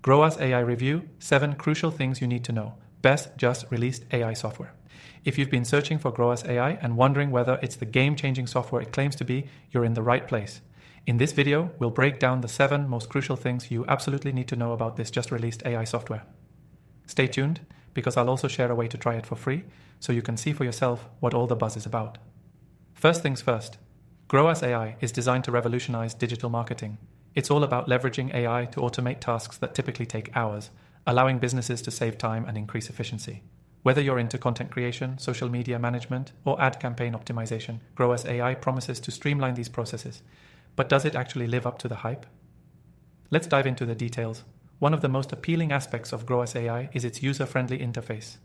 Groas AI Review, 7 Crucial Things You Need to Know. Best Just Released AI Software. If you've been searching for Groas AI and wondering whether it's the game-changing software it claims to be, you're in the right place. In this video, we'll break down the 7 most crucial things you absolutely need to know about this just released AI software. Stay tuned, because I'll also share a way to try it for free, so you can see for yourself what all the buzz is about. First things first, Groas AI is designed to revolutionize digital marketing. It's all about leveraging AI to automate tasks that typically take hours, allowing businesses to save time and increase efficiency. Whether you're into content creation, social media management, or ad campaign optimization, Groas AI promises to streamline these processes. But does it actually live up to the hype? Let's dive into the details. One of the most appealing aspects of Groas AI is its user-friendly interface.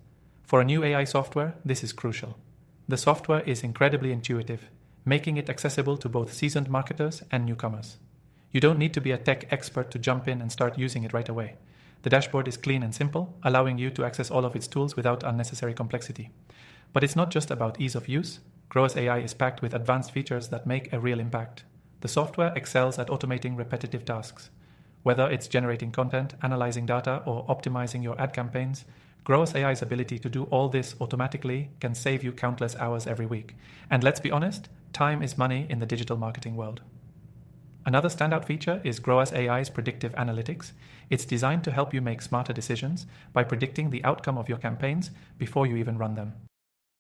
For a new AI software, this is crucial. The software is incredibly intuitive, making it accessible to both seasoned marketers and newcomers. You don't need to be a tech expert to jump in and start using it right away. The dashboard is clean and simple, allowing you to access all of its tools without unnecessary complexity. But it's not just about ease of use. Groas AI is packed with advanced features that make a real impact. The software excels at automating repetitive tasks. Whether it's generating content, analyzing data, or optimizing your ad campaigns, Groas AI's ability to do all this automatically can save you countless hours every week. And let's be honest, time is money in the digital marketing world. Another standout feature is Groas AI's predictive analytics. It's designed to help you make smarter decisions by predicting the outcome of your campaigns before you even run them.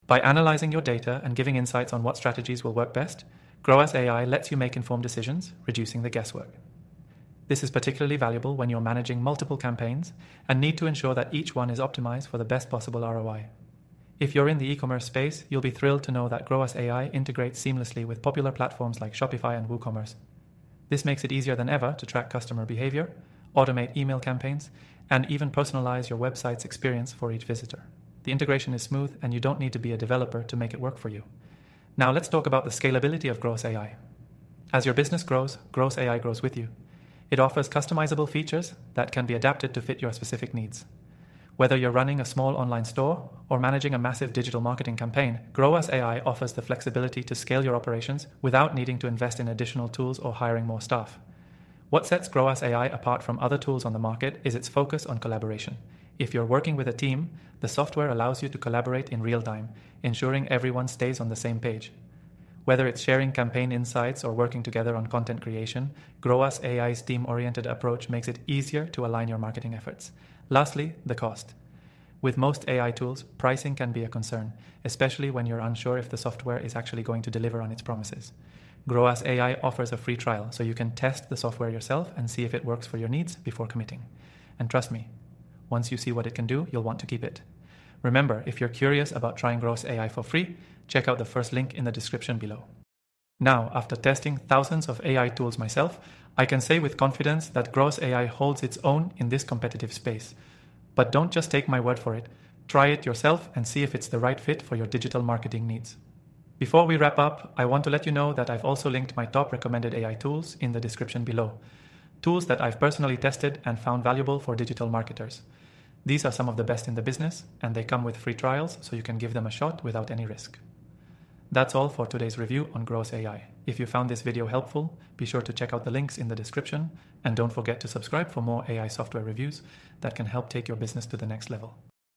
By analyzing your data and giving insights on what strategies will work best, Groas AI lets you make informed decisions, reducing the guesswork. This is particularly valuable when you're managing multiple campaigns and need to ensure that each one is optimized for the best possible ROI. If you're in the e-commerce space, you'll be thrilled to know that Groas AI integrates seamlessly with popular platforms like Shopify and WooCommerce. This makes it easier than ever to track customer behavior, automate email campaigns, and even personalize your website's experience for each visitor. The integration is smooth, and you don't need to be a developer to make it work for you. Now let's talk about the scalability of Groas AI. As your business grows, Groas AI grows with you. It offers customizable features that can be adapted to fit your specific needs. Whether you're running a small online store or managing a massive digital marketing campaign, Groas AI offers the flexibility to scale your operations without needing to invest in additional tools or hiring more staff. What sets Groas AI apart from other tools on the market is its focus on collaboration. If you're working with a team, the software allows you to collaborate in real time, ensuring everyone stays on the same page. Whether it's sharing campaign insights or working together on content creation, Groas AI's team-oriented approach makes it easier to align your marketing efforts. Lastly, the cost. With most AI tools, pricing can be a concern, especially when you're unsure if the software is actually going to deliver on its promises. Groas AI offers a free trial, so you can test the software yourself and see if it works for your needs before committing. And trust me, once you see what it can do, you'll want to keep it. Remember, if you're curious about trying Groas AI for free, check out the first link in the description below. Now, after testing thousands of AI tools myself, I can say with confidence that Groas AI holds its own in this competitive space. But don't just take my word for it. Try it yourself and see if it's the right fit for your digital marketing needs. Before we wrap up, I want to let you know that I've also linked my top recommended AI tools in the description below. Tools that I've personally tested and found valuable for digital marketers. These are some of the best in the business, and they come with free trials, so you can give them a shot without any risk. That's all for today's review on Groas AI. If you found this video helpful, be sure to check out the links in the description, and don't forget to subscribe for more AI software reviews that can help take your business to the next level.